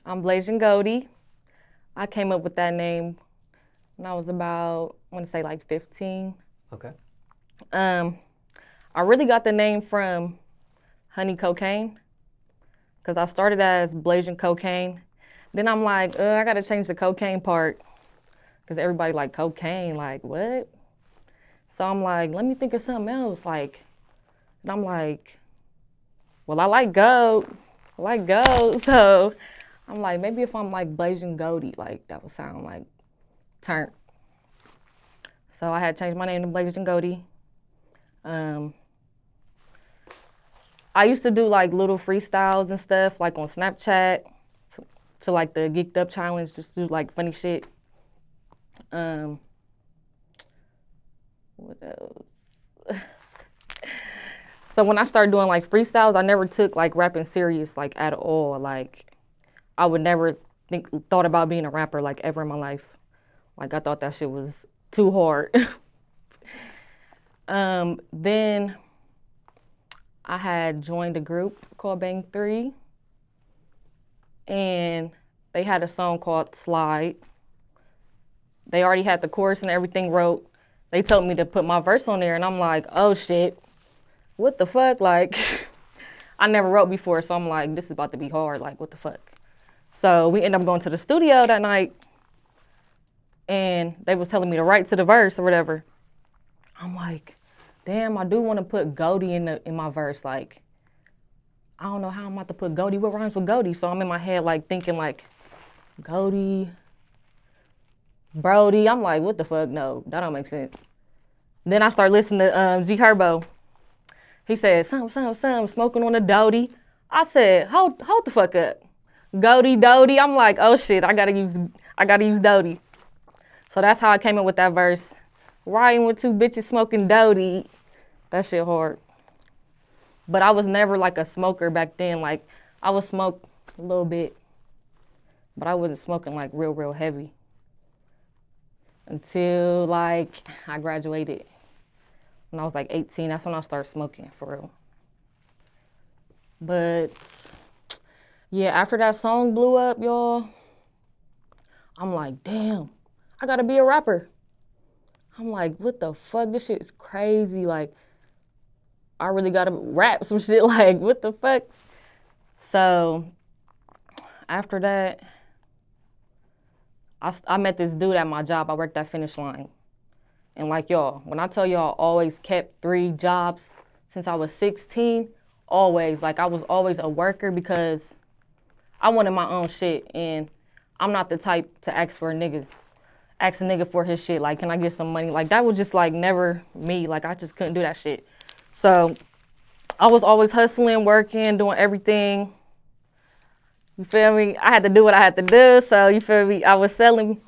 I'm Blazing Goldie. I came up with that name when I was about, I want to say like 15. Okay. I really got the name from honey cocaine because I started as Blazing Cocaine. Then I'm like, I got to change the cocaine part because everybody like cocaine, like what? So I'm like, let me think of something else. Like, and I'm like, well, I like goat. I like goat. So I'm like, maybe if I'm like Blazing Goatee, like that would sound like turnt. So I had changed my name to Blazing Goatee. I used to do like little freestyles and stuff, like on Snapchat, to like the Geeked Up Challenge, just do like funny shit. What else? So when I started doing like freestyles, I never took like rapping serious like at all. Like I would never thought about being a rapper like ever in my life. Like I thought that shit was too hard. Then I had joined a group called Bangg 3, and they had a song called Slide. They already had the chorus and everything wrote. They told me to put my verse on there, and I'm like, oh shit, what the fuck? Like, I never wrote before, so I'm like, this is about to be hard, like, what the fuck? So we ended up going to the studio that night, and they was telling me to write to the verse or whatever. I'm like, damn, I do want to put Goldie in my verse. Like, I don't know how I'm about to put Goldie. What rhymes with Goldie? So I'm in my head like thinking like, Goldie, Brody. I'm like, what the fuck? No, that don't make sense. Then I start listening to G Herbo. He said, some, smoking on a doty. I said, hold the fuck up. Goatee, doty. I'm like, oh shit, I gotta use doty. So that's how I came up with that verse. Riding with two bitches smoking doty. That shit hard. But I was never like a smoker back then. Like I would smoke a little bit, but I wasn't smoking like real heavy until like I graduated. When I was like 18, that's when I started smoking for real. But yeah, after that song blew up, y'all, I'm like, damn, I gotta be a rapper. I'm like, what the fuck? This shit is crazy. Like, I really gotta rap some shit. Like, what the fuck? So after that, I met this dude at my job. I worked at Finish Line. And like y'all, when I tell y'all I always kept 3 jobs since I was 16, always. Like I was always a worker because I wanted my own shit. And I'm not the type to ask a nigga for his shit. Like, can I get some money? Like that was just like never me. Like I just couldn't do that shit. So I was always hustling, working, doing everything. You feel me? I had to do what I had to do. So you feel me? I was selling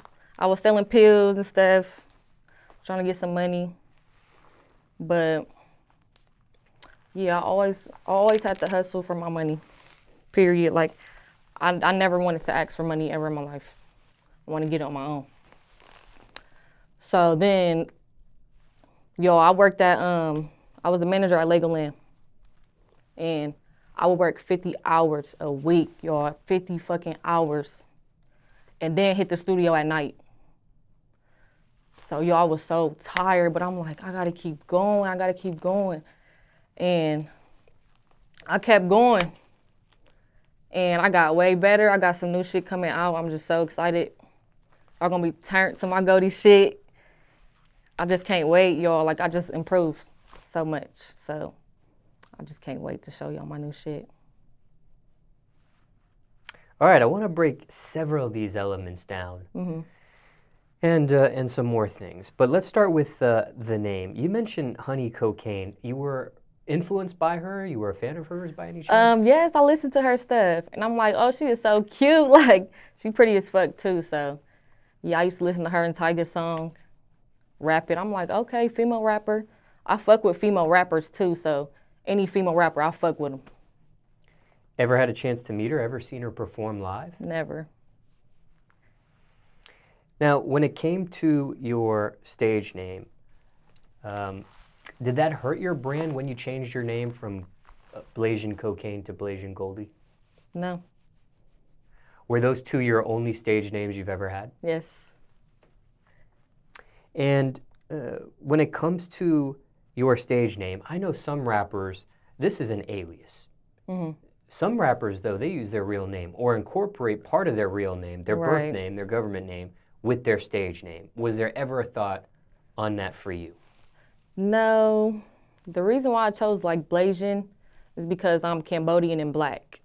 pills and stuff, trying to get some money. But yeah, I always had to hustle for my money. Period. Like I never wanted to ask for money ever in my life. I want to get it on my own. So then, yo, I worked at I was a manager at Legoland, and I would work 50 hours a week, y'all, 50 fucking hours, and then hit the studio at night. So y'all, I was so tired, but I'm like, I gotta keep going. And I kept going, and I got way better. I got some new shit coming out. I'm just so excited. I'm gonna be turned to my Goldie shit. I just can't wait, y'all. Like, I just improved so much. So I just can't wait to show y'all my new shit. All right, I want to break several of these elements down. Mm-hmm. And some more things. But let's start with the name. You mentioned honey cocaine. You were influenced by her? You were a fan of hers by any chance? Yes, I listened to her stuff. And I'm like, oh, she is so cute. Like, she pretty as fuck, too. So, yeah, I used to listen to her and Tiger's song, rap it. I'm like, okay, female rapper. I fuck with female rappers, too. So, any female rapper, I fuck with them. Ever had a chance to meet her? Ever seen her perform live? Never. Now, when it came to your stage name, did that hurt your brand when you changed your name from Blazing Cocaine to Blazing Goldie? No. Were those two your only stage names you've ever had? Yes. And when it comes to your stage name, I know some rappers, this is an alias. Mm-hmm. Some rappers, though, they use their real name or incorporate part of their real name, their birth Right. name, their government name, with their stage name. Was there ever a thought on that for you? No. The reason why I chose like Blasian is because I'm Cambodian and black.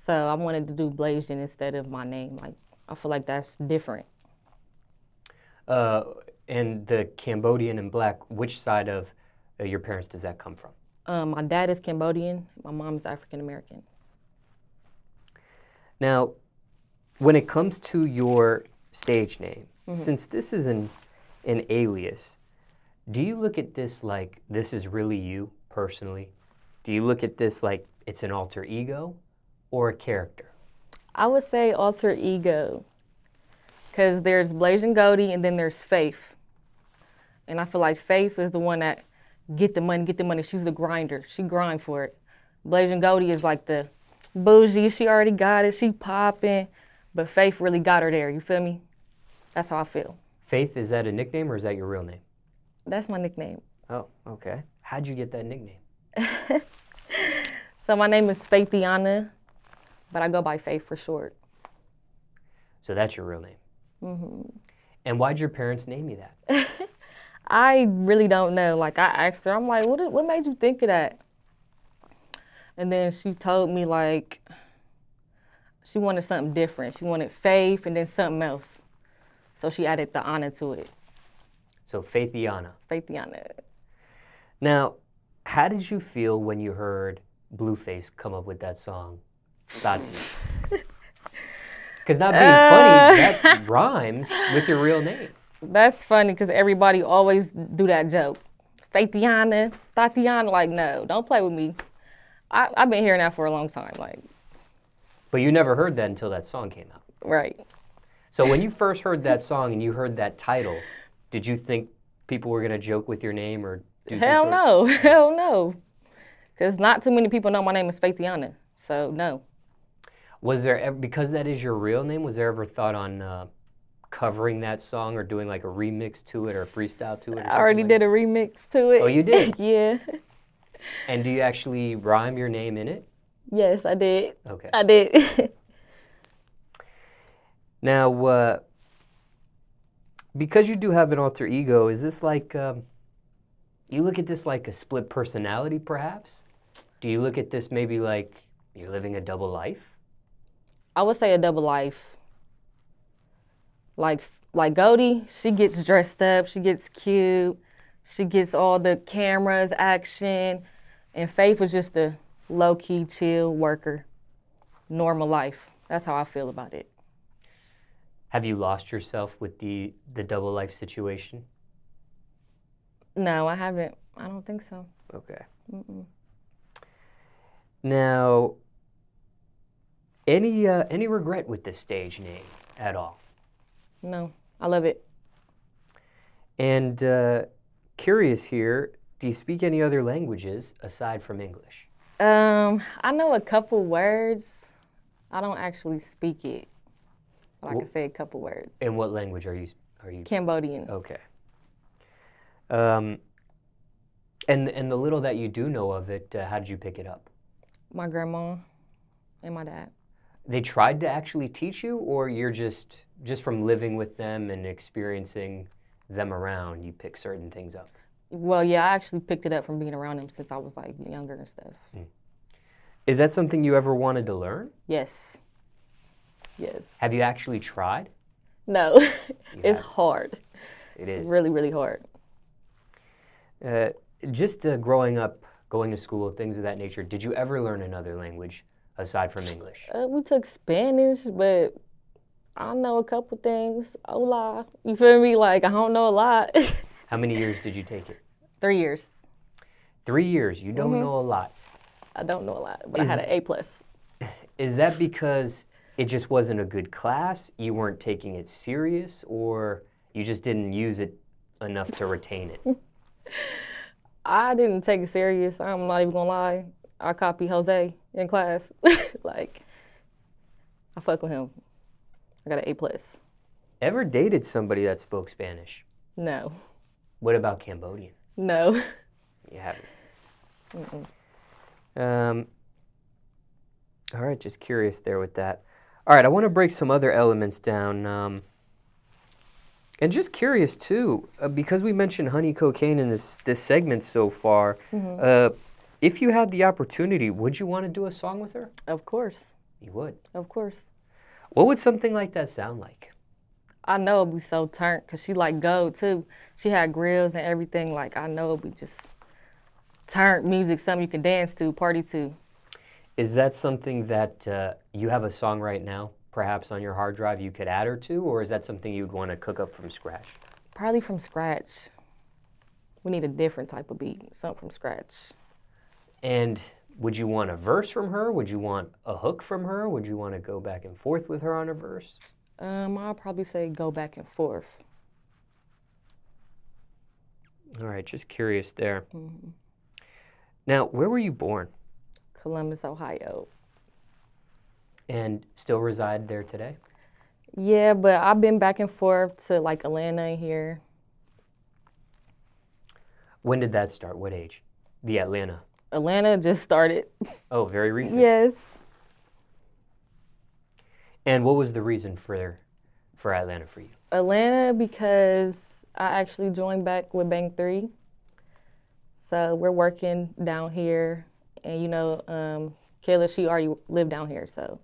So I wanted to do Blasian instead of my name. Like, I feel like that's different. And the Cambodian and black, which side of your parents does that come from? My dad is Cambodian. My mom is African American. Now, when it comes to your stage name, since this is an alias, do you look at this like this is really you personally? Do you look at this like it's an alter ego or a character? I would say alter ego. Because there's Blasian Goldie and then there's Faith. And I feel like Faith is the one that get the money. She's the grinder. She grind for it. Blasian Goldie is like the bougie. She already got it. She popping. But Faith really got her there. You feel me? That's how I feel. Faith, is that a nickname or is that your real name? That's my nickname. Oh, okay. How'd you get that nickname? So my name is Faithiana, but I go by Faith for short. So that's your real name. And why'd your parents name you that? I really don't know. Like, I asked her, I'm like, what made you think of that? And then she told me, like, she wanted something different. She wanted Faith and then something else. So she added the Anna to it. So Faithiana. Faithiana. Now, how did you feel when you heard Blueface come up with that song, Tati? Because not being funny, that rhymes with your real name. That's funny because everybody always do that joke. Faithiana, Tatiana, like, no, don't play with me. I've been hearing that for a long time, like. But you never heard that until that song came out. Right. So when you first heard that song and you heard that title, did you think people were going to joke with your name or do some Hell sort no, hell no. Because not too many people know my name is Faithiana, so no. Was there ever, because that is your real name, was there ever thought on covering that song or doing like a remix to it or a freestyle to it? I already did a remix to it. Oh, you did? Yeah. And do you actually rhyme your name in it? Yes, I did. Okay. I did. Now, because you do have an alter ego, is this like, you look at this like a split personality perhaps? Do you look at this maybe like you're living a double life? I would say a double life. Like Goldie, she gets dressed up, she gets cute, she gets all the cameras, action, and Faith was just a low-key, chill worker, normal life. That's how I feel about it. Have you lost yourself with the double life situation? No, I haven't. I don't think so. Okay. Now, any regret with this stage name at all? No, I love it. And curious here, do you speak any other languages aside from English? I know a couple words. I don't actually speak it, but I can say a couple words. In what language are you? Cambodian. Okay. And the little that you do know of it, how did you pick it up? My grandma and my dad. They tried to actually teach you, or you're just from living with them and experiencing them around, you pick certain things up? Well, yeah, I actually picked it up from being around them since I was like younger and stuff. Is that something you ever wanted to learn? Yes. Yes. Have you actually tried? No, it's hard. It is. It's really, really hard. Just growing up, going to school, things of that nature, did you ever learn another language aside from English? We took Spanish, but I know a couple things. Hola. You feel me? Like, I don't know a lot. How many years did you take it? 3 years. 3 years. You don't know a lot. I don't know a lot, but I had an A+. Is that because it just wasn't a good class, you weren't taking it serious, or you just didn't use it enough to retain it? I didn't take it serious. I'm not even gonna lie. I copied Jose in class. Like, I fuck with him. I got an A+. Ever dated somebody that spoke Spanish? No. What about Cambodian? No. You haven't. Mm-mm. All right, just curious there with that. All right, I want to break some other elements down. And just curious too, because we mentioned honey cocaine in this segment so far, if you had the opportunity, would you want to do a song with her? Of course. You would? Of course. What would something like that sound like? I know it'd be so turned because she like gold too. She had grills and everything. Like, I know it'd be just turned music, something you can dance to, party to. Is that something that you have a song right now, perhaps on your hard drive you could add her to, or is that something you'd want to cook up from scratch? Probably from scratch. We need a different type of beat, something from scratch. And would you want a verse from her? Would you want a hook from her? Would you want to go back and forth with her on a verse? I'll probably say go back and forth. All right, just curious there. Now, where were you born? Columbus, Ohio. And still reside there today? Yeah, but I've been back and forth to like Atlanta and here. When did that start? What age? The Atlanta? Atlanta just started. Oh, very recent? Yes. And what was the reason for Atlanta for you? Atlanta because I actually joined back with Bangg 3. So we're working down here. And you know, Kayla, she already lived down here, so.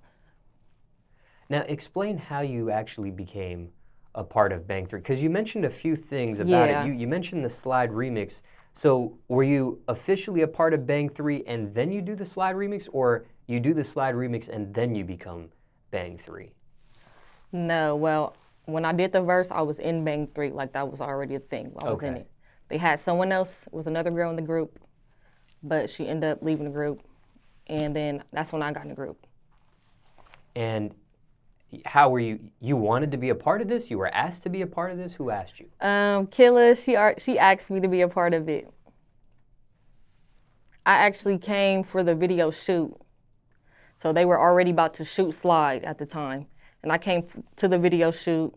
Now explain how you actually became a part of Bangg 3, because you mentioned a few things about it. You mentioned the slide remix. So were you officially a part of Bangg 3 and then you do the slide remix, or you do the slide remix and then you become Bangg 3? No, well, when I did the verse, I was in Bangg 3, like that was already a thing. I was in it. They had someone else, it was another girl in the group, but she ended up leaving the group, and then that's when I got in the group. And how were you? You wanted to be a part of this? You were asked to be a part of this? Who asked you? Killa, she asked me to be a part of it. I actually came for the video shoot. So they were already about to shoot Slide at the time. And I came to the video shoot.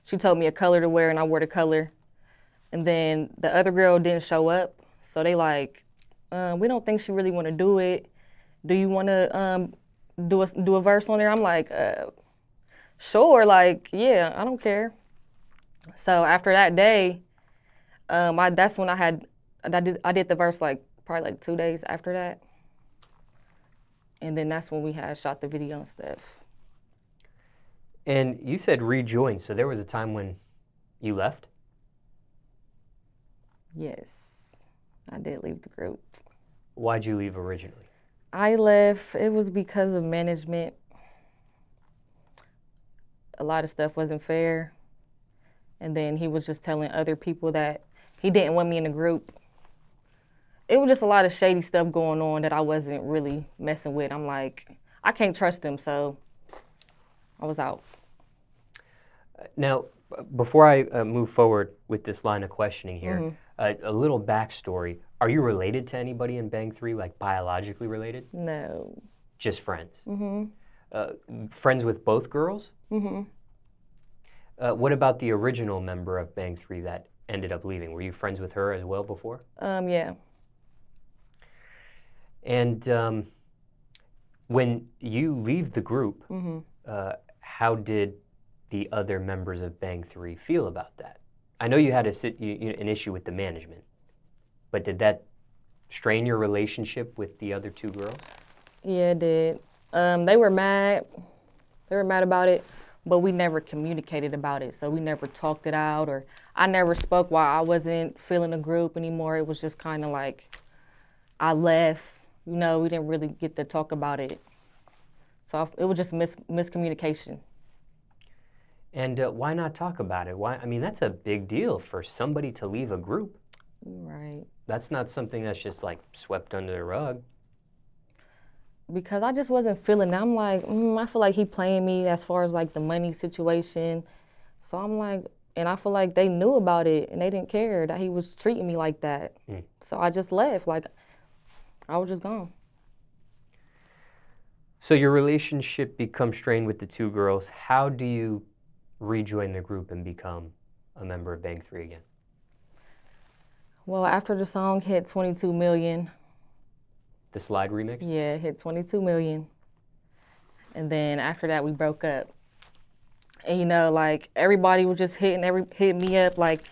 She told me a color to wear, and I wore the color. And then the other girl didn't show up. So they like, we don't think she really want to do it. Do you want to do a verse on there? I'm like, sure, like, yeah, I don't care. So after that day, that's when I did the verse like probably like 2 days after that. And then that's when we had shot the video and stuff. And you said rejoin, so there was a time when you left? Yes, I did leave the group. Why'd you leave originally? I left, it was because of management. A lot of stuff wasn't fair. And then he was just telling other people that he didn't want me in the group. It was just a lot of shady stuff going on that I wasn't really messing with. I'm like, I can't trust him, so I was out. Now, before I move forward with this line of questioning here, a little backstory. Are you related to anybody in Bangg 3, like biologically related? No. Just friends? Friends with both girls? What about the original member of Bangg 3 that ended up leaving? Were you friends with her as well before? Yeah. And when you leave the group, how did the other members of Bangg 3 feel about that? I know you had an issue with the management, but did that strain your relationship with the other two girls? Yeah, it did. They were mad. They were mad about it, but we never communicated about it. So we never talked it out, or I never spoke why I wasn't feeling the group anymore. It was just kind of like I left. You know, we didn't really get to talk about it. So it was just miscommunication. And why not talk about it? Why? I mean, that's a big deal for somebody to leave a group. Right. That's not something that's just like swept under the rug. Because I just wasn't feeling it. I'm like, I feel like he playing me as far as like the money situation. So I'm like, and I feel like they knew about it and they didn't care that he was treating me like that. So I just left. Like, I was just gone. So your relationship becomes strained with the two girls. How do you rejoin the group and become a member of Bangg 3 again? Well, after the song hit 22 million. The Slide remix? Yeah, it hit 22 million. And then after that, we broke up. And you know, like everybody was just hitting me up like,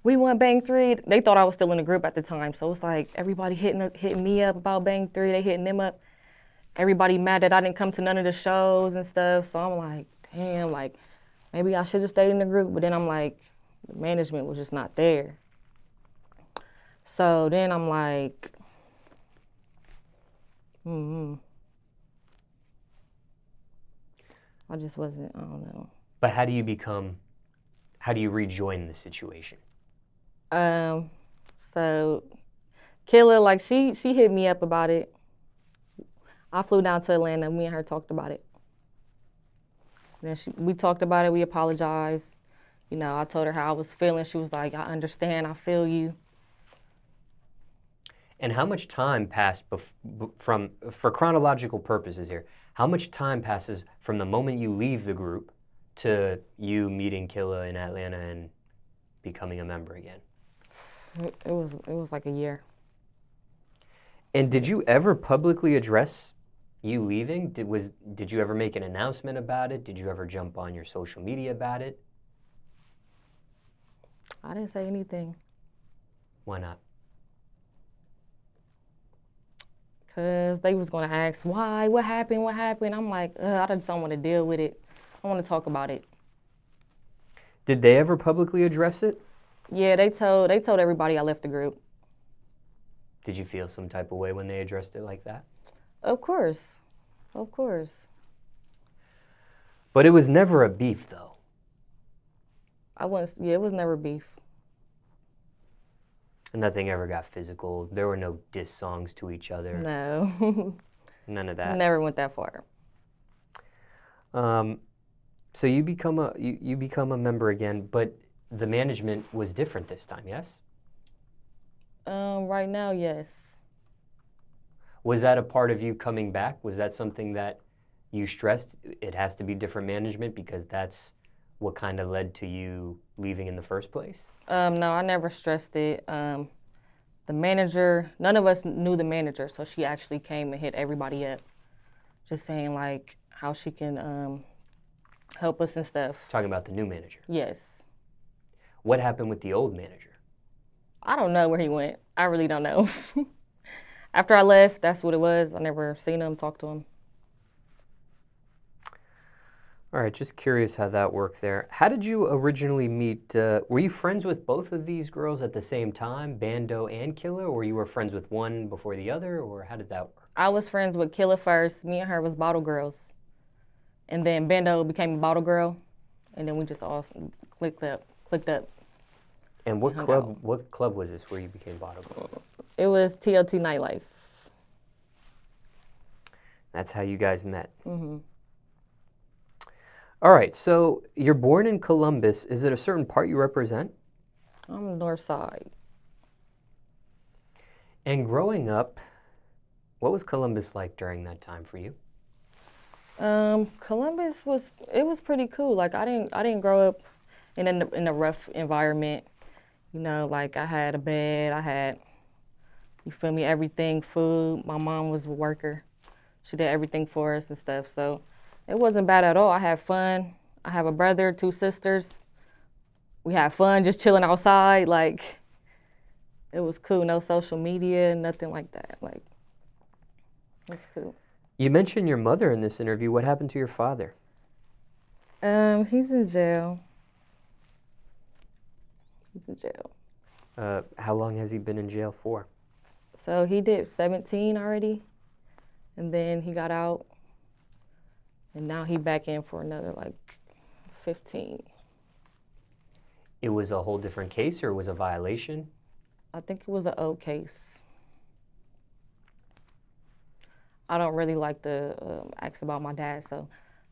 we want Bangg 3. They thought I was still in the group at the time. So it's like everybody hitting me up about Bangg 3. They hitting them up. Everybody mad that I didn't come to none of the shows and stuff. So I'm like, damn, like maybe I should have stayed in the group. But then I'm like, the management was just not there. So then I'm like, I just wasn't, I don't know. But how do you rejoin the situation? So Killa, like she hit me up about it. I flew down to Atlanta, me and her talked about it. Then we talked about it, we apologized. You know, I told her how I was feeling. She was like, I understand, I feel you. And how much time passed for chronological purposes here, how much time passes from the moment you leave the group to you meeting Killa in Atlanta and becoming a member again? It was like a year. And did you ever publicly address you leaving? Did you ever make an announcement about it? Did you ever jump on your social media about it? I didn't say anything. Why not? Because they was going to ask, why? What happened? What happened? I'm like, I just don't want to deal with it. I want to talk about it. Did they ever publicly address it? Yeah, they told everybody I left the group. Did you feel some type of way when they addressed it like that? Of course. Of course. But it was never a beef, though. It was never beef. Nothing ever got physical. There were no diss songs to each other. No. None of that. Never went that far. So you become a member again, but the management was different this time, yes? Right now, yes. Was that a part of you coming back? Was that something that you stressed? It has to be different management because that's what kind of led to you leaving in the first place? No, I never stressed it. The manager, none of us knew the manager, so she actually came and hit everybody up, just saying like how she can help us and stuff. Talking about the new manager? Yes. What happened with the old manager? I don't know where he went. I really don't know. After I left, that's what it was. I never seen him, talked to him. All right, just curious how that worked there. How did you originally meet? Were you friends with both of these girls at the same time, Bando and Killa, or you were friends with one before the other, or how did that work? I was friends with Killa first. Me and her was bottle girls. And then Bando became a bottle girl, and then we just all clicked up. And what club was this where you became bottle girl? It was TLT Nightlife. That's how you guys met. Mm-hmm. All right, so you're born in Columbus. Is it a certain part you represent? I'm the north side. And growing up, what was Columbus like during that time for you? Columbus was pretty cool. Like I didn't grow up in a rough environment. You know, like I had a bed, I had, you feel me, everything, food. My mom was a worker. She did everything for us and stuff. So it wasn't bad at all. I had fun. I have a brother, 2 sisters. We had fun just chilling outside. Like, it was cool. No social media, nothing like that. Like, it was cool. You mentioned your mother in this interview. What happened to your father? He's in jail. He's in jail. How long has he been in jail for? So he did 17 already, and then he got out. And now he back in for another, like, 15. It was a whole different case, or it was a violation? I think it was an old case. I don't really like to ask about my dad, so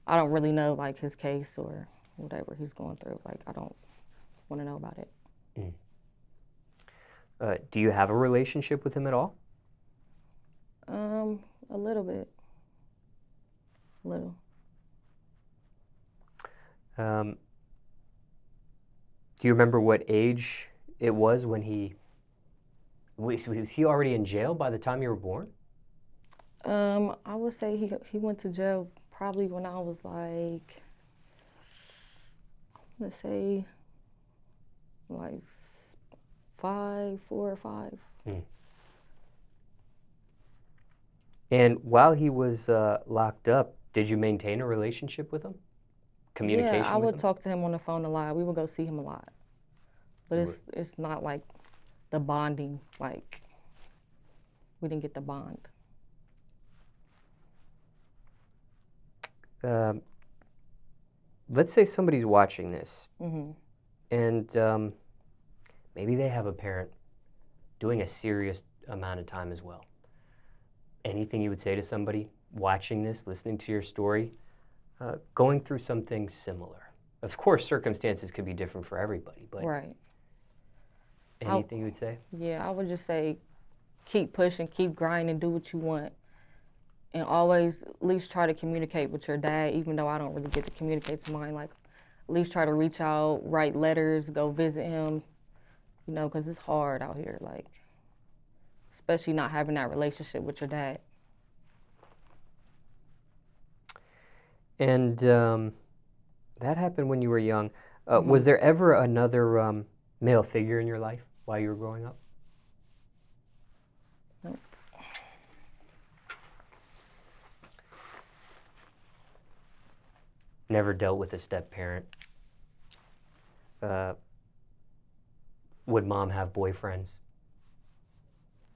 I don't really know, like, his case or whatever he's going through. Like, I don't want to know about it. Do you have a relationship with him at all? A little bit. Little. Do you remember what age it was when was he already in jail by the time you were born? I would say he went to jail probably when I was like, let's say, like 4 or 5. Mm. And while he was locked up, did you maintain a relationship with him? Communication with him? Yeah, I would talk to him on the phone a lot. We would go see him a lot. But it's not like the bonding, like we didn't get the bond. Let's say somebody's watching this, Mm-hmm. and maybe they have a parent doing a serious amount of time as well. Anything you would say to somebody watching this, listening to your story, going through something similar? Of course, circumstances could be different for everybody, but Right. anything you would say? Yeah, I would just say keep pushing, keep grinding, do what you want. And always at least try to communicate with your dad, even though I don't really get to communicate to mine. Like, at least try to reach out, write letters, go visit him, you know, because it's hard out here, like, especially not having that relationship with your dad. And that happened when you were young. Was there ever another male figure in your life while you were growing up? Nope. Never dealt with a step-parent? Would mom have boyfriends?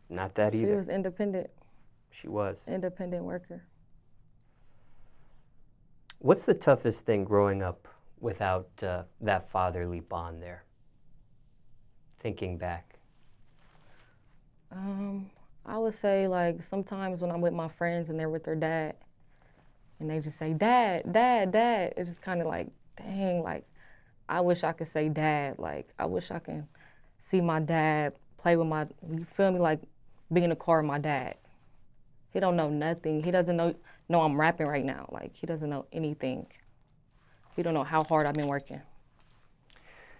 Not that either. She was independent. She was. Independent worker. What's the toughest thing growing up without that fatherly bond there? Thinking back. I would say, like, sometimes when I'm with my friends and they're with their dad, and they just say, Dad, Dad, Dad, it's just kind of like, dang, like, I wish I could say Dad. Like, I wish I can see my dad, play with my, you feel me, like, be in the car with my dad. He don't know nothing. He doesn't know I'm rapping right now. Like, he doesn't know anything. He don't know how hard I've been working.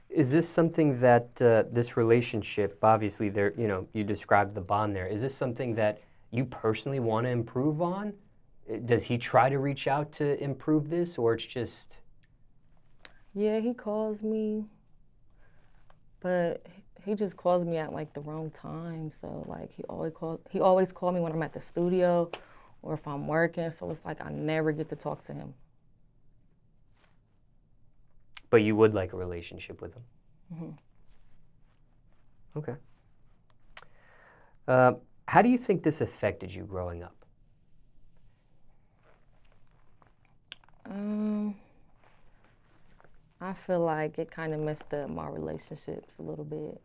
Is this something that this relationship, obviously there, you know, you described the bond there. Is this something that you personally want to improve on? Does he try to reach out to improve this, or it's just? Yeah, he calls me, but he just calls me at like the wrong time. So like he always call me when I'm at the studio or if I'm working. So it's like I never get to talk to him. But you would like a relationship with him? Mm-hmm. Okay. How do you think this affected you growing up? I feel like it kind of messed up my relationships a little bit.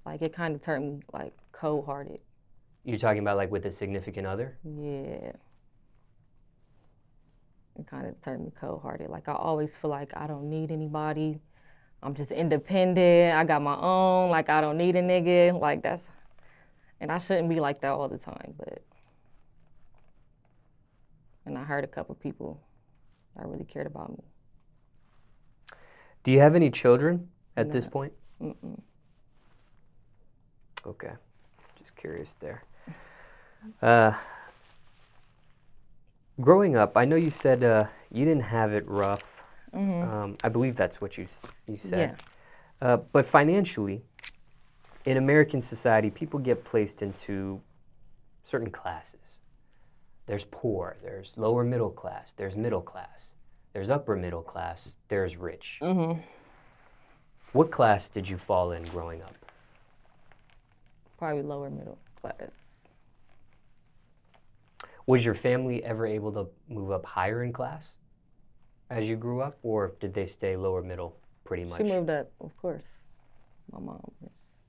Like it kind of turned me like cold-hearted. You're talking about like with a significant other? Yeah. It kind of turned me cold-hearted. Like I always feel like I don't need anybody. I'm just independent. I got my own. Like I don't need a nigga. Like that's, and I shouldn't be like that all the time. But, and I hurt a couple people that really cared about me. Do you have any children at this point? Mm-mm. Okay, just curious there. Growing up, I know you said you didn't have it rough. Mm-hmm. I believe that's what you said. Yeah. But financially, in American society, people get placed into certain classes. There's poor, there's lower middle class, there's middle class, there's upper middle class, there's rich. Mm-hmm. What class did you fall in growing up? Probably lower middle class. Was your family ever able to move up higher in class as you grew up, or did they stay lower middle pretty much? She moved up, of course. My mom is.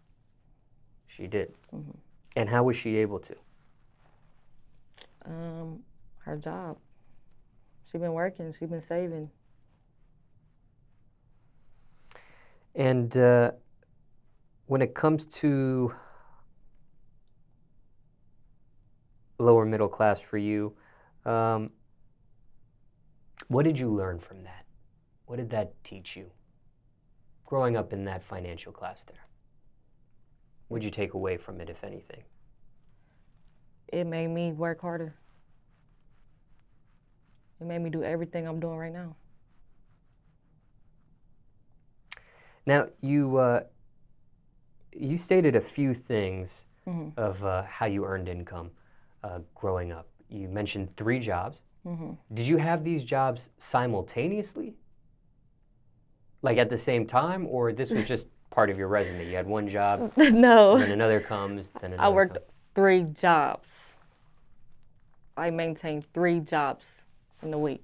She did. Mm-hmm. And how was she able to? Her job. She been working, she been saving. And when it comes to lower middle class for you, What did you learn from that? What did that teach you? Growing up in that financial class there. What did you take away from it, if anything? It made me work harder. It made me do everything I'm doing right now. Now, you stated a few things of how you earned income growing up. You mentioned 3 jobs. Did you have these jobs simultaneously? Like at the same time, or this was just part of your resume? You had one job, No. and then another comes, then another I worked comes. 3 jobs. I maintained 3 jobs in a week.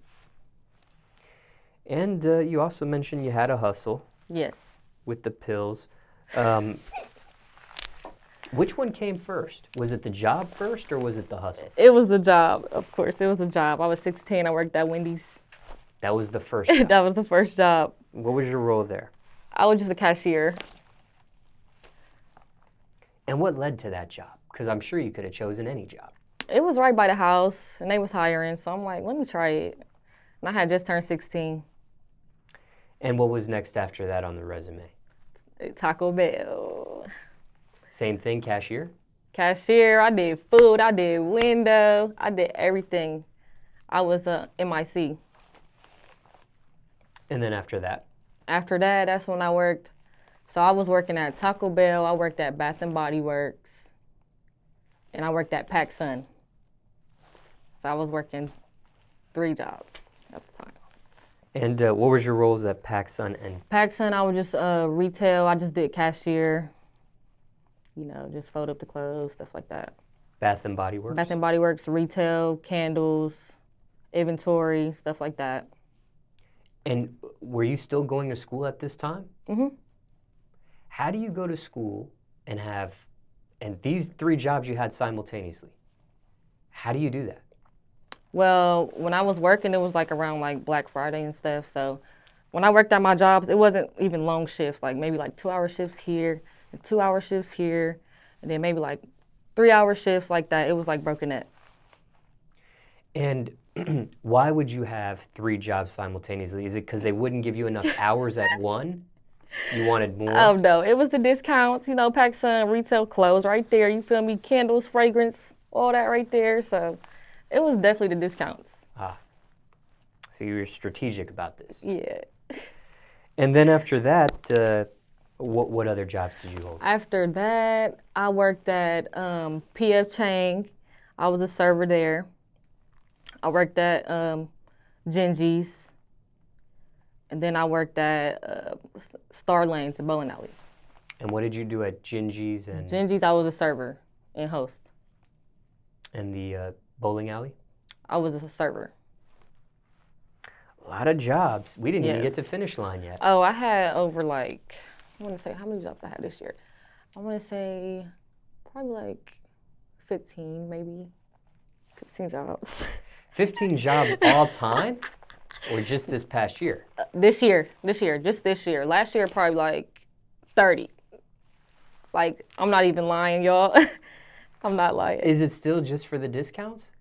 And you also mentioned you had a hustle. Yes. With the pills. Which one came first? Was it the job first, or was it the hustle first? It was the job, of course. It was a job. I was 16. I worked at Wendy's. That was the first job. That was the first job. What was your role there? I was just a cashier. And what led to that job? Because I'm sure you could have chosen any job. It was right by the house, and they was hiring, so I'm like, let me try it. And I had just turned 16. And what was next after that on the resume? Taco Bell. Same thing, cashier? Cashier, I did food, I did window, I did everything. I was a MIC. And then after that? After that, that's when I worked. So I was working at Taco Bell, I worked at Bath and Body Works, and I worked at PacSun. So I was working 3 jobs at the time. And what was your roles at PacSun? And PacSun, I was just retail. I just did cashier. You know, just fold up the clothes, stuff like that. Bath and Body Works? Bath and Body Works, retail, candles, inventory, stuff like that. And were you still going to school at this time? Mm-hmm. How do you go to school and these 3 jobs you had simultaneously? How do you do that? Well, when I was working, it was like around like Black Friday and stuff. So when I worked at my jobs, it wasn't even long shifts, like maybe like 2-hour shifts here, and 2-hour shifts here, and then maybe like 3-hour shifts like that. It was like broken up. And why would you have 3 jobs simultaneously? Is it because they wouldn't give you enough hours at one? You wanted more? Oh, no. It was the discounts, you know, PacSun, retail clothes right there. You feel me? Candles, fragrance, all that right there. So it was definitely the discounts. Ah. So you were strategic about this. Yeah. And then after that, what other jobs did you hold? After that, I worked at P.F. Chang. I was a server there. I worked at Gingy's. And then I worked at Star Lanes, the bowling alley. And what did you do at Gingy's and? Gingy's, I was a server and host. And the bowling alley? I was a server. A lot of jobs. We didn't even get Yes. to finish line yet. Oh, I had over like, I want to say how many jobs I had this year. I want to say probably like 15, maybe 15 jobs. 15 jobs all time? Or just this past year? This year, just this year. Last year, probably like 30. Like, I'm not even lying, y'all. I'm not lying. Is it still just for the discounts?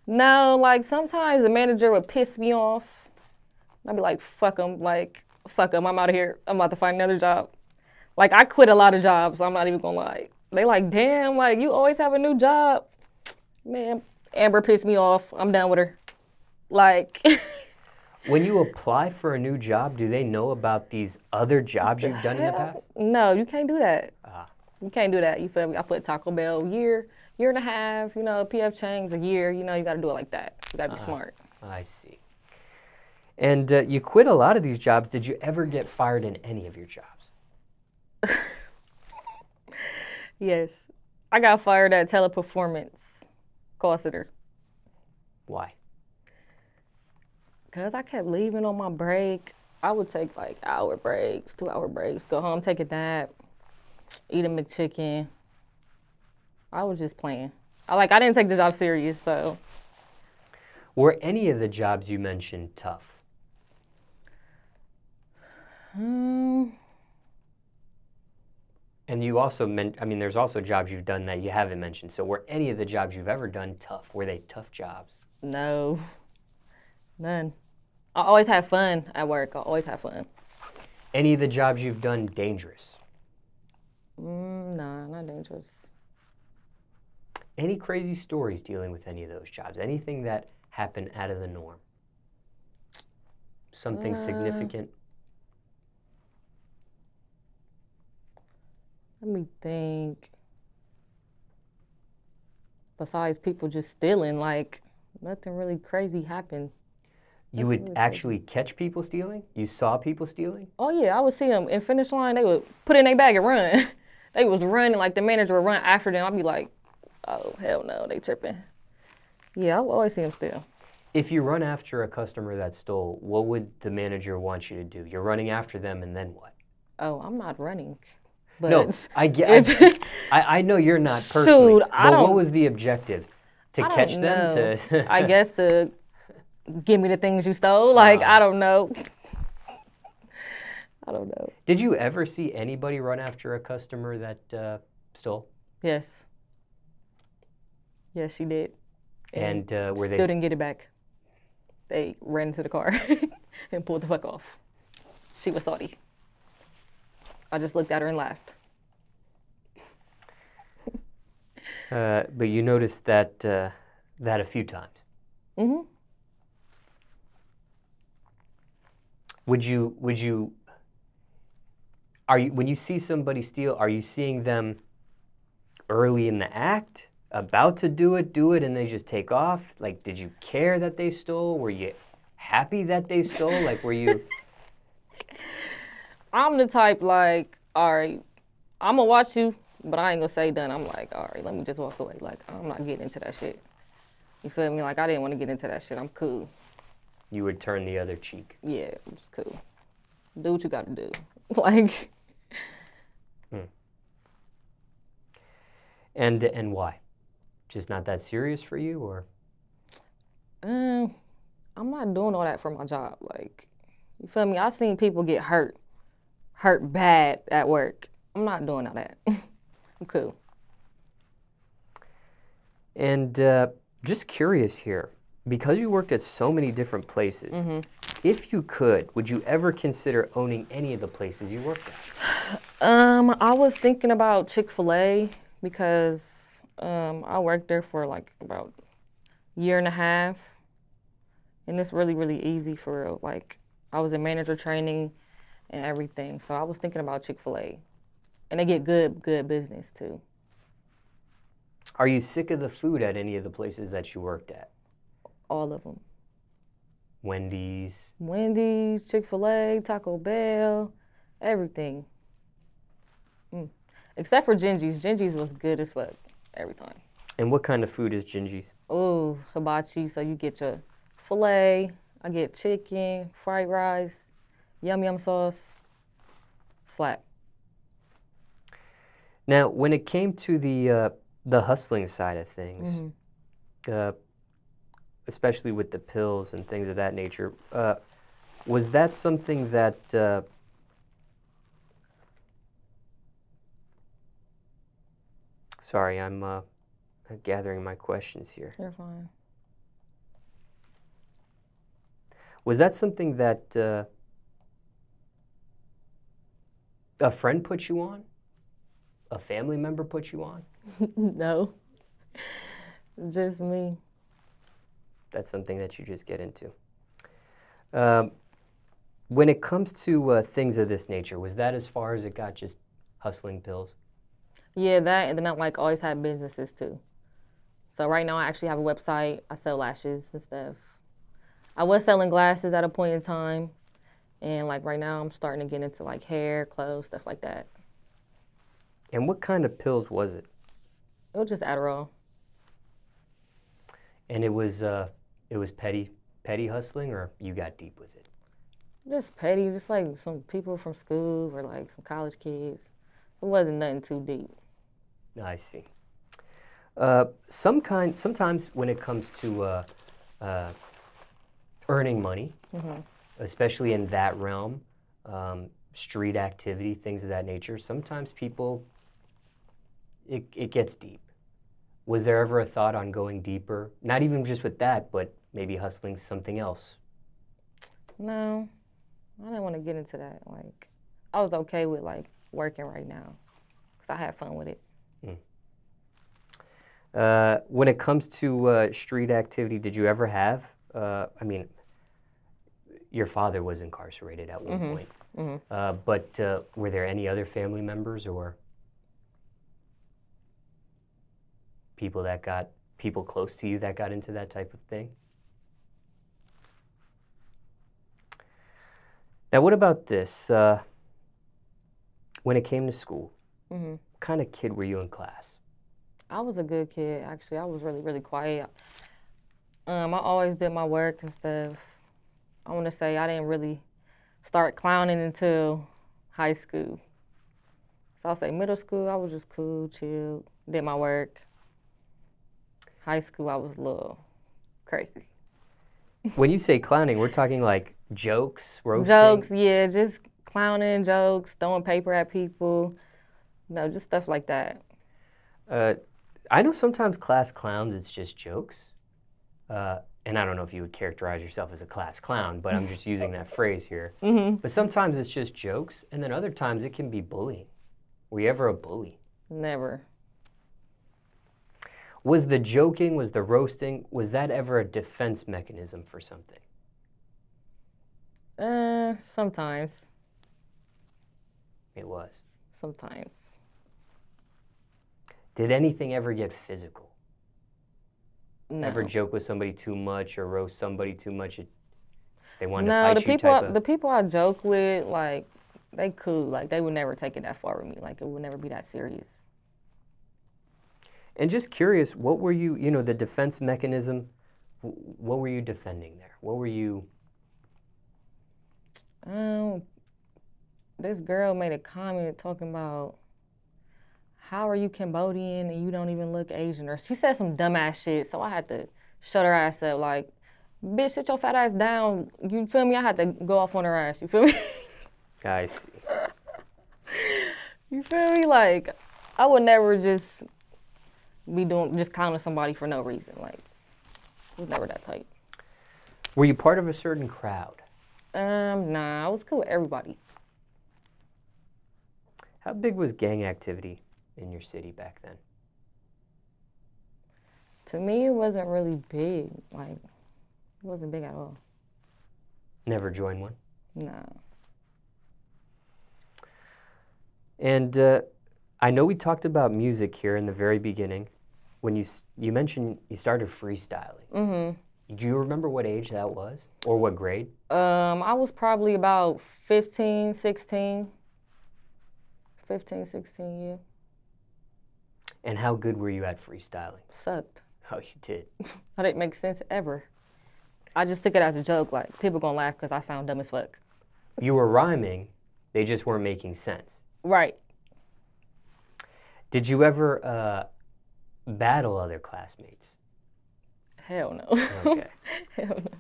No, like sometimes the manager would piss me off. I'd be like, fuck them, I'm out of here. I'm about to find another job. Like, I quit a lot of jobs, I'm not even gonna lie. They like, damn, like, you always have a new job. Man, Amber pissed me off. I'm done with her. Like... When you apply for a new job, do they know about these other jobs you've done in the past? No, you can't do that. Ah. You can't do that. You feel me? I put Taco Bell year and a half, you know, P.F. Chang's a year. You know, you got to do it like that. You got to be smart. I see. And you quit a lot of these jobs. Did you ever get fired in any of your jobs? Yes. I got fired at Teleperformance call center. Why? Because I kept leaving on my break. I would take like hour breaks, 2-hour breaks, go home, take a nap, eat a McChicken. I was just playing. I didn't take the job serious, so. Were any of the jobs you mentioned tough? And you also there's also jobs you've done that you haven't mentioned. So were any of the jobs you've ever done tough? Were they tough jobs? No, none. I always have fun at work. I always have fun. Any of the jobs you've done dangerous? Nah, not dangerous. Any crazy stories dealing with any of those jobs? Anything that happened out of the norm? Something significant? Let me think. Besides people just stealing, like, nothing really crazy happened. You would actually catch people stealing? You saw people stealing? Oh, yeah, I would see them in finish line. They would put it in their bag and run. They was running, like the manager would run after them. I'd be like, oh, hell no, they tripping. Yeah, I would always see them steal. If you run after a customer that stole, what would the manager want you to do? You're running after them, and then what? Oh, I'm not running. But no, I know you're not personally. Shoot, but what was the objective? To catch them? To I guess to give me the things you stole. Like, I don't know. I don't know. Did you ever see anybody run after a customer that stole? Yes. Yes, she did. And were they... Still didn't get it back. They ran into the car and pulled the fuck off. She was salty. I just looked at her and laughed. But you noticed that that a few times. Mm-hmm. Would you when you see somebody steal, are you seeing them early in the act, about to do it, and they just take off? Like, did you care that they stole? Were you happy that they stole? Like, were you... I'm the type, like, all right, I'm gonna watch you, but I ain't gonna say done. I'm like, all right, let me just walk away. Like, I'm not getting into that shit. You feel me? Like, I didn't want to get into that shit. I'm cool. You would turn the other cheek. Yeah, I'm just cool. Do what you gotta do. Like... And why? Just not that serious for you, or? I'm not doing all that for my job. Like, you feel me? I've seen people get hurt bad at work. I'm not doing all that. I'm cool. And just curious here, because you worked at so many different places, if you could, would you ever consider owning any of the places you worked at? I was thinking about Chick-fil-A because I worked there for like about a year and a half. And it's really, really easy for real. Like, I was in manager training and everything. So I was thinking about Chick-fil-A. And they get good business too. Are you sick of the food at any of the places that you worked at? All of them. Wendy's, Chick-fil-A, Taco Bell, everything. Except for Gingy's. Gingy's was good as fuck every time. And what kind of food is Gingy's? Oh, hibachi. So you get your filet. I get chicken, fried rice, yum sauce. Slap. Now, when it came to the hustling side of things, especially with the pills and things of that nature, was that something that sorry, I'm gathering my questions here. You're fine. Was that something that a friend put you on? A family member put you on? No, just me. That's something that you just get into. When it comes to things of this nature, was that as far as it got, just hustling pills? Yeah, that, and then I like always had businesses too. So right now I actually have a website. I sell lashes and stuff. I was selling glasses at a point in time, and like right now I'm starting to get into like hair, clothes, stuff like that. And what kind of pills was it? It was just Adderall. And it was petty hustling, or you got deep with it? Just petty, just like some people from school or like some college kids. It wasn't nothing too deep. I see. Sometimes when it comes to earning money, especially in that realm, street activity, things of that nature, sometimes people, it gets deep. Was there ever a thought on going deeper? Not even just with that, but maybe hustling something else? No, I didn't want to get into that. Like, I was okay with like working right now, cause I had fun with it. When it comes to street activity, did you ever have? I mean, your father was incarcerated at one point, but were there any other family members or people close to you that got into that type of thing? Now, what about this? When it came to school, what kind of kid were you in class? I was a good kid, actually. I was really, really quiet. I always did my work and stuff. I want to say I didn't really start clowning until high school. So I'll say middle school, I was just cool, chill, did my work. High school, I was a little crazy. When you say clowning, we're talking like jokes, roasting? Jokes, yeah, just clowning, jokes, throwing paper at people, just stuff like that. I know sometimes class clowns, it's just jokes. And I don't know if you would characterize yourself as a class clown, but I'm just using that phrase here. But sometimes it's just jokes, and then other times it can be bullying. Were you ever a bully? Never. Was the joking, was the roasting, was that ever a defense mechanism for something? Sometimes. It was. Sometimes. Did anything ever get physical? No. Ever joke with somebody too much or roast somebody too much? They wanted to No, fight you the people I joke with, like, they cool. Like, they would never take it that far with me. Like, it would never be that serious. And just curious, what were you, the defense mechanism, what were you defending there? What were you? This girl made a comment talking about, how are you Cambodian and you don't even look Asian? Or she said some dumbass shit, so I had to shut her ass up. Like, bitch, sit your fat ass down. You feel me? I had to go off on her ass. You feel me? I see. You feel me? Like, I would never just be just clowning somebody for no reason. Like, it was never that tight. Were you part of a certain crowd? Nah, I was cool with everybody. How big was gang activity in your city back then? To me, it wasn't really big. Like, it wasn't big at all. Never joined one? No. And I know we talked about music here in the very beginning. When you mentioned you started freestyling. Do you remember what age that was? Or what grade? I was probably about 15, 16. 15, 16, yeah. And how good were you at freestyling? Sucked. Oh, you did? I didn't make sense ever. I just took it as a joke, like, people gonna laugh because I sound dumb as fuck. You were rhyming, they just weren't making sense. Right. Did you ever battle other classmates? Hell no. Okay. Hell no.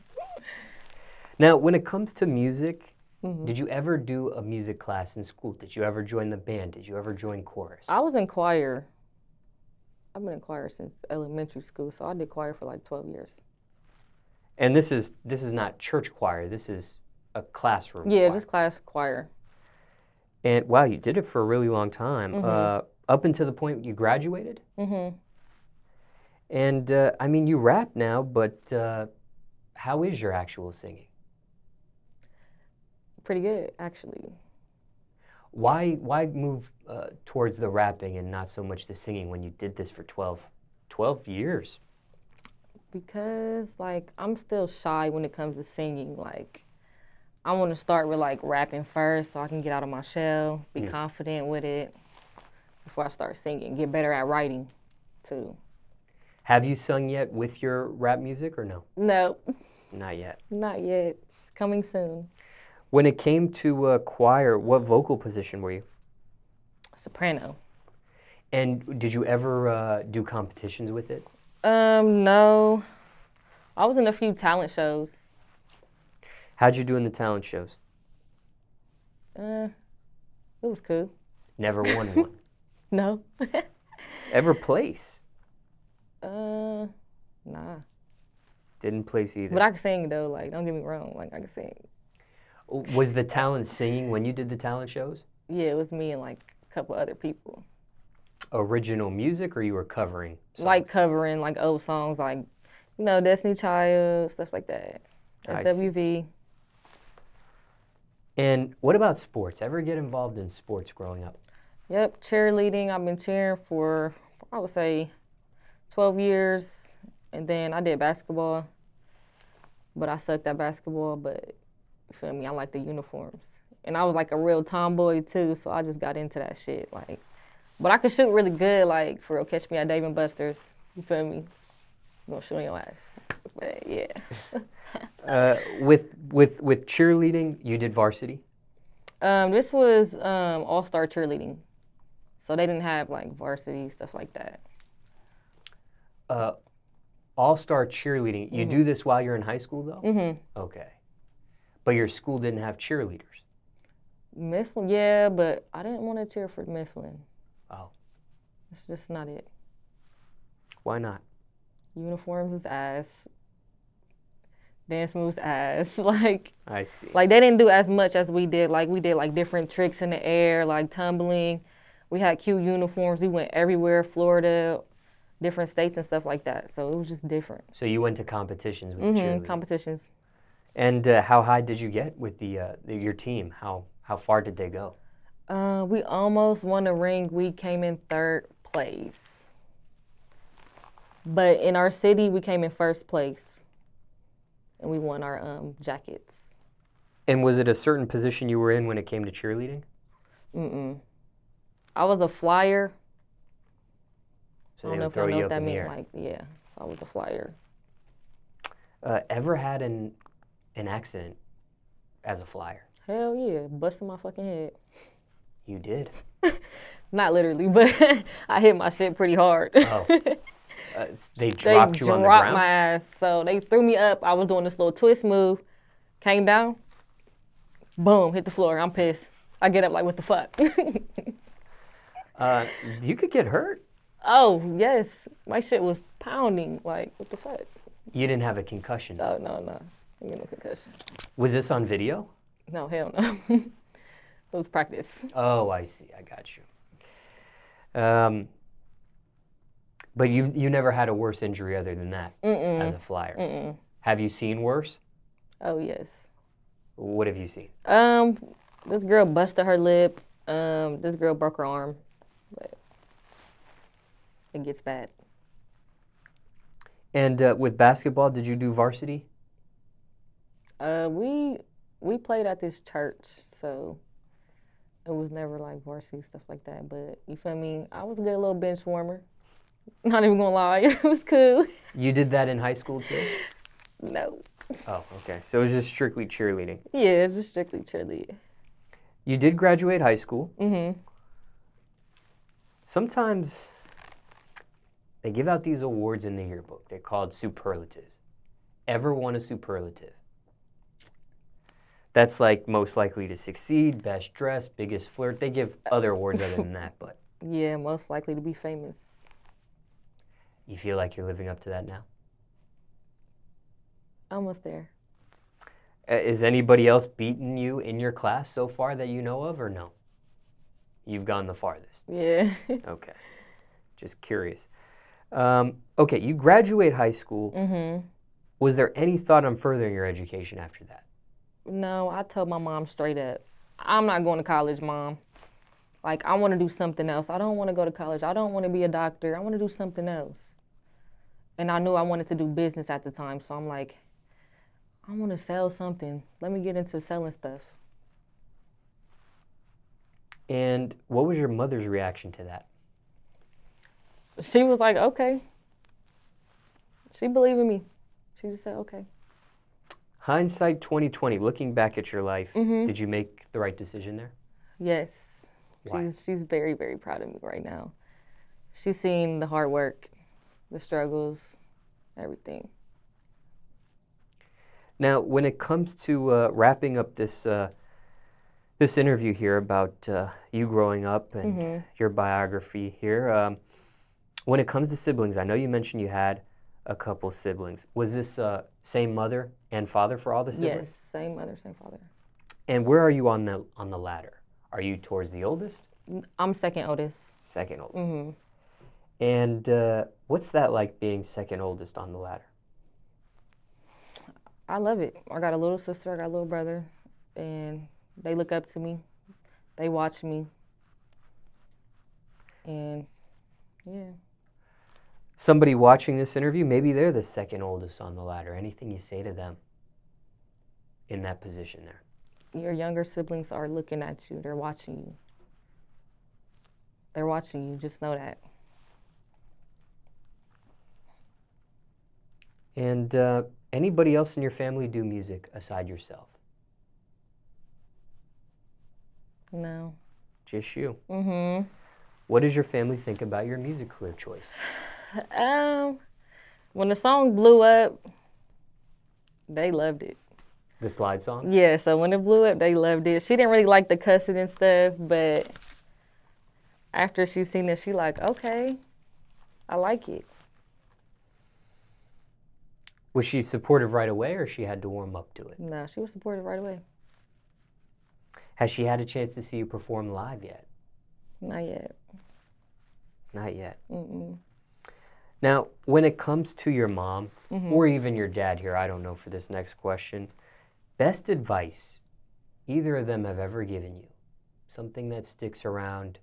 Now, when it comes to music, did you ever do a music class in school? Did you ever join the band? Did you ever join chorus? I was in choir. I've been in choir since elementary school, so I did choir for like 12 years. And this is not church choir. This is a classroom Yeah, choir. just class choir. And wow, you did it for a really long time. Up until the point you graduated? And I mean, you rap now, but how is your actual singing? Pretty good, actually. Why move towards the rapping and not so much the singing when you did this for 12 years? Because, like, I'm still shy when it comes to singing. Like, I want to start with, like, rapping first so I can get out of my shell, be confident with it before I start singing, get better at writing, too. Have you sung yet with your rap music or no? No. Not yet. Not yet. It's coming soon. When it came to choir, what vocal position were you? Soprano. And did you ever do competitions with it? No. I was in a few talent shows. How'd you do in the talent shows? It was cool. Never won one? No. Ever place? Nah. Didn't place either. But I can sing, though. Like, don't get me wrong. Like, I can sing. Was the talent singing when you did the talent shows? Yeah, it was me and like a couple other people. Original music, or you were covering songs? Like covering like old songs, like, you know, Destiny Child, stuff like that. SWV. And what about sports? Ever get involved in sports growing up? Yep, cheerleading. I've been cheering for, I would say, 12 years. And then I did basketball, but I sucked at basketball, but you feel me, I like the uniforms. And I was like a real tomboy too, so I just got into that shit. Like, but I could shoot really good, like, for real, catch me at Dave & Buster's, you feel me? I'm gonna shoot on your ass, but yeah. With cheerleading, you did varsity? This was all-star cheerleading. So they didn't have like varsity, stuff like that. All-star cheerleading, you do this while you're in high school though? Mm-hmm. Okay. But your school didn't have cheerleaders? Mifflin, yeah, but I didn't want to cheer for Mifflin. Oh. It's just not it. Why not? Uniforms is ass. Dance moves ass. Like, I see. Like they didn't do as much as we did. Like we did like different tricks in the air, like tumbling. We had cute uniforms. We went everywhere, Florida, different states and stuff like that. So it was just different. So you went to competitions with cheerleading? Competitions. And how high did you get with your team? How far did they go? We almost won the ring. We came in 3rd place. But in our city, we came in 1st place. And we won our jackets. And was it a certain position you were in when it came to cheerleading? Mm-mm. I was a flyer. So I don't know if I know what that means. Like, yeah, so I was a flyer. Ever had an accident as a flyer? Hell yeah, busted my fucking head. You did? Not literally, but I hit my shit pretty hard. Oh. They dropped you on the ground? They dropped my ass. So they threw me up. I was doing this little twist move. Came down. Boom, hit the floor. I'm pissed. I get up like, what the fuck? You could get hurt. Oh, yes. My shit was pounding. Like, what the fuck? You didn't have a concussion? Oh, no. I didn't get no concussion. Was this on video? No, hell no. It was practice. Oh, I see. I got you. But you never had a worse injury other than that as a flyer? Mm-mm. Have you seen worse? Oh, yes. What have you seen? This girl busted her lip. This girl broke her arm. But it gets bad. And with basketball, did you do varsity? We played at this church, so it was never like varsity, stuff like that. But you feel me? I was a good little bench warmer. Not even gonna lie, it was cool. You did that in high school too? No. Oh, okay. So it was just strictly cheerleading? Yeah, it was just strictly cheerleading. You did graduate high school. Mm-hmm. Sometimes they give out these awards in the yearbook. They're called superlatives. Ever won a superlative? That's like most likely to succeed, best dressed, biggest flirt. They give other awards other than that, but. Yeah, most likely to be famous. You feel like you're living up to that now? Almost there. Is anybody else beating you in your class so far that you know of, or no? You've gone the farthest? Yeah. Okay. Just curious. Okay, you graduate high school. Mm-hmm. Was there any thought on furthering your education after that? No, I told my mom straight up, I'm not going to college, Mom. Like, I want to do something else. I don't want to go to college. I don't want to be a doctor. I want to do something else. And I knew I wanted to do business at the time, so I'm like, I want to sell something. Let me get into selling stuff. And what was your mother's reaction to that? She was like, okay. She believed in me. She just said, okay. Hindsight 2020, looking back at your life, did you make the right decision there? Yes. Why? She's very, very proud of me right now. She's seen the hard work, the struggles, everything. Now, when it comes to wrapping up this this interview here about you growing up and your biography here, when it comes to siblings, I know you mentioned you had a couple siblings. Was this same mother and father for all the siblings? Yes, same mother, same father. And where are you on the ladder? Are you towards the oldest? I'm second oldest. Second oldest. Mm-hmm. And what's that like being second oldest on the ladder? I love it. I got a little sister, I got a little brother, and they look up to me. They watch me. And yeah. Somebody watching this interview, maybe they're the second oldest on the ladder. Anything you say to them in that position there? Your younger siblings are looking at you. They're watching you. They're watching you. Just know that. And anybody else in your family do music aside yourself? No. Just you? Mm-hmm. What does your family think about your music career choice? When the song blew up, they loved it. The slide song? Yeah, so when it blew up, they loved it. She didn't really like the cussing and stuff, but after she seen it, she like, okay, I like it. Was she supportive right away, or she had to warm up to it? No, she was supportive right away. Has she had a chance to see you perform live yet? Not yet. Not yet. Mm-mm. Now, when it comes to your mom, Mm-hmm. or even your dad here, I don't know for this next question, best advice either of them have ever given you, something that sticks around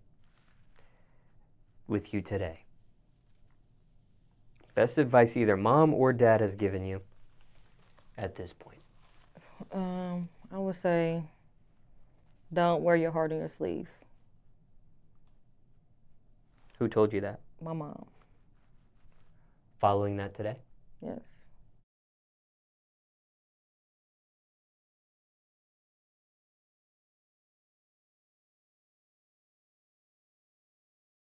with you today. Best advice either mom or dad has given you at this point. I would say, don't wear your heart on your sleeve. Who told you that? My mom. Following that today? Yes.